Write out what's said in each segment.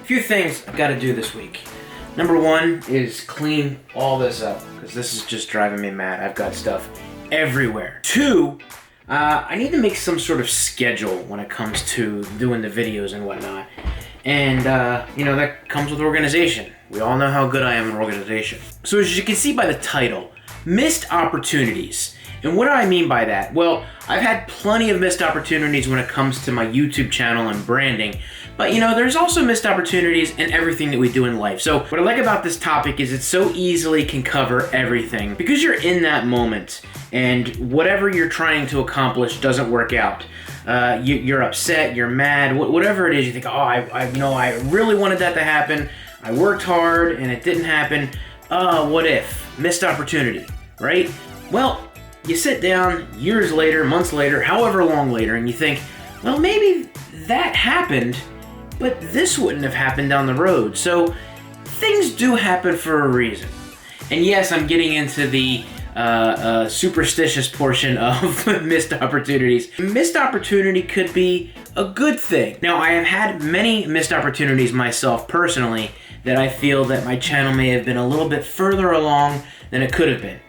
few things I've got to do this week. Number one is clean all this up, because this is just driving me mad. I've got stuff everywhere. Two, I need to make some sort of schedule when it comes to doing the videos and whatnot. And, that comes with organization. We all know how good I am in organization. So as you can see by the title, missed opportunities. And what do I mean by that? Well, I've had plenty of missed opportunities when it comes to my YouTube channel and branding. But there's also missed opportunities in everything that we do in life. So what I like about this topic is it so easily can cover everything because you're in that moment and whatever you're trying to accomplish doesn't work out. You're upset, you're mad, whatever it is, you think, I really wanted that to happen. I worked hard and it didn't happen. What if? Missed opportunity, right? Well, you sit down years later, months later, however long later, and you think, well, maybe that happened, but this wouldn't have happened down the road. So things do happen for a reason. And yes, I'm getting into the superstitious portion of missed opportunities. Missed opportunity could be a good thing. Now, I have had many missed opportunities myself personally that I feel that my channel may have been a little bit further along than it could have been.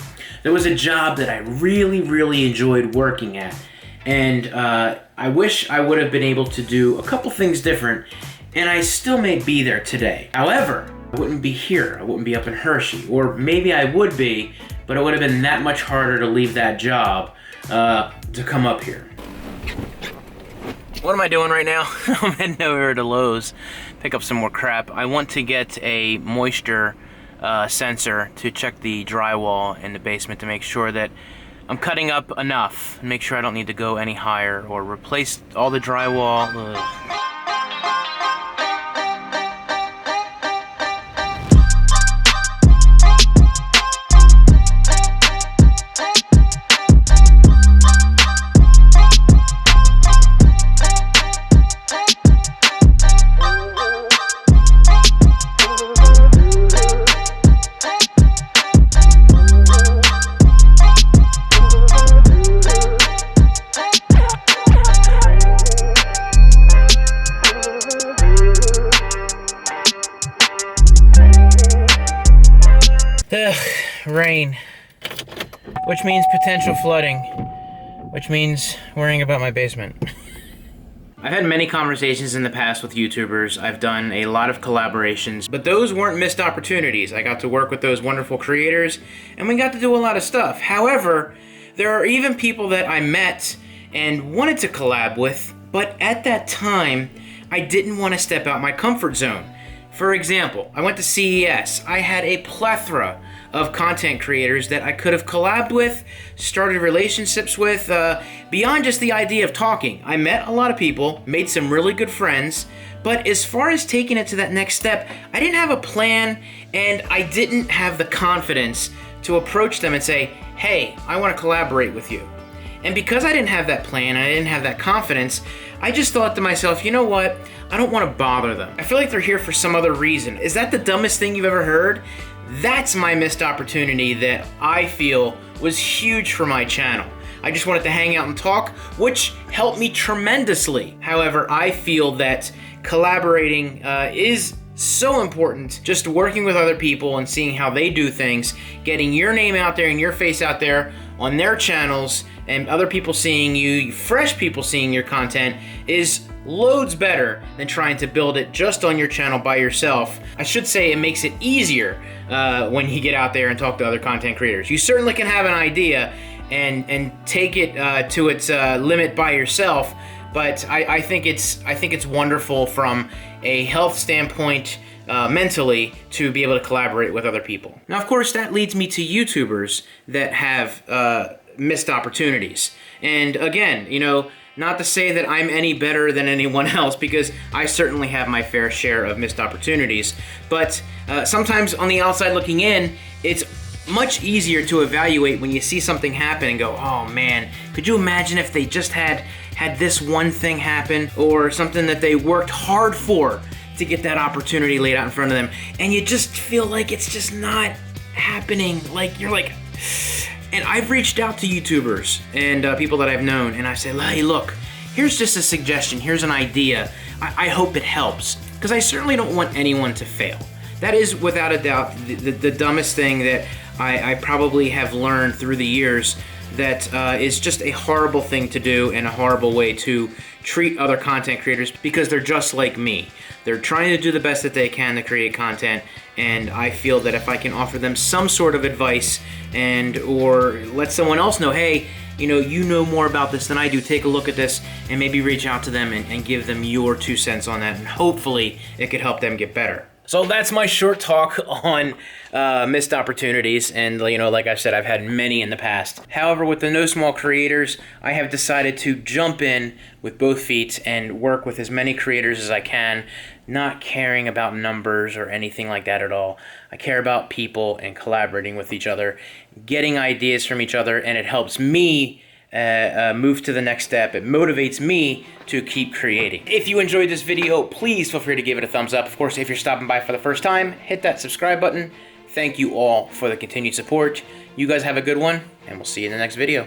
There was a job that I really, really enjoyed working at, and I wish I would have been able to do a couple things different, and I still may be there today. However, I wouldn't be here. I wouldn't be up in Hershey, or maybe I would be, but it would have been that much harder to leave that job to come up here. What am I doing right now? I'm heading over to Lowe's, pick up some more crap. I want to get a moisture sensor to check the drywall in the basement to make sure that I'm cutting up enough, make sure I don't need to go any higher or replace all the drywall. Ugh. Rain, which means potential flooding, which means worrying about my basement. I've had many conversations in the past with YouTubers. I've done a lot of collaborations, but those weren't missed opportunities. I got to work with those wonderful creators, and we got to do a lot of stuff. However, there are even people that I met and wanted to collab with, but at that time, I didn't want to step out my comfort zone. For example, I went to CES. I had a plethora of content creators that I could have collabed with, started relationships with, beyond just the idea of talking. I met a lot of people, made some really good friends, but as far as taking it to that next step, I didn't have a plan and I didn't have the confidence to approach them and say, hey, I want to collaborate with you. And because I didn't have that plan, I didn't have that confidence, I just thought to myself, you know what? I don't want to bother them. I feel like they're here for some other reason. Is that the dumbest thing you've ever heard? That's my missed opportunity that I feel was huge for my channel. I just wanted to hang out and talk, which helped me tremendously. However, I feel that collaborating is so important. Just working with other people and seeing how they do things, getting your name out there and your face out there on their channels, and other people seeing you, fresh people seeing your content, is loads better than trying to build it just on your channel by yourself. I should say it makes it easier when you get out there and talk to other content creators. You certainly can have an idea and take it to its limit by yourself, but I think it's wonderful from a health standpoint, mentally, to be able to collaborate with other people. Now, of course, that leads me to YouTubers that have missed opportunities. And again, not to say that I'm any better than anyone else, because I certainly have my fair share of missed opportunities, but sometimes on the outside looking in, it's much easier to evaluate when you see something happen and go, oh man, could you imagine if they just had this one thing happen, or something that they worked hard for to get that opportunity laid out in front of them, and you just feel like it's just not happening. Like, you're like, and I've reached out to YouTubers and people that I've known, and I say, hey, look, here's just a suggestion, here's an idea. I hope it helps. because I certainly don't want anyone to fail. That is, without a doubt, the dumbest thing that I probably have learned through the years, that is just a horrible thing to do and a horrible way to treat other content creators, because they're just like me. They're trying to do the best that they can to create content, and I feel that if I can offer them some sort of advice or let someone else know, hey, you know more about this than I do, take a look at this, and maybe reach out to them and give them your 2 cents on that, and hopefully it could help them get better. So that's my short talk on missed opportunities, and like I've said, I've had many in the past. However, with the No Small Creators, I have decided to jump in with both feet and work with as many creators as I can, not caring about numbers or anything like that at all. I care about people and collaborating with each other, getting ideas from each other, and it helps me move to the next step. It motivates me to keep creating. If you enjoyed this video, please feel free to give it a thumbs up. Of course, if you're stopping by for the first time, hit that subscribe button. Thank you all for the continued support. You guys have a good one, and we'll see you in the next video.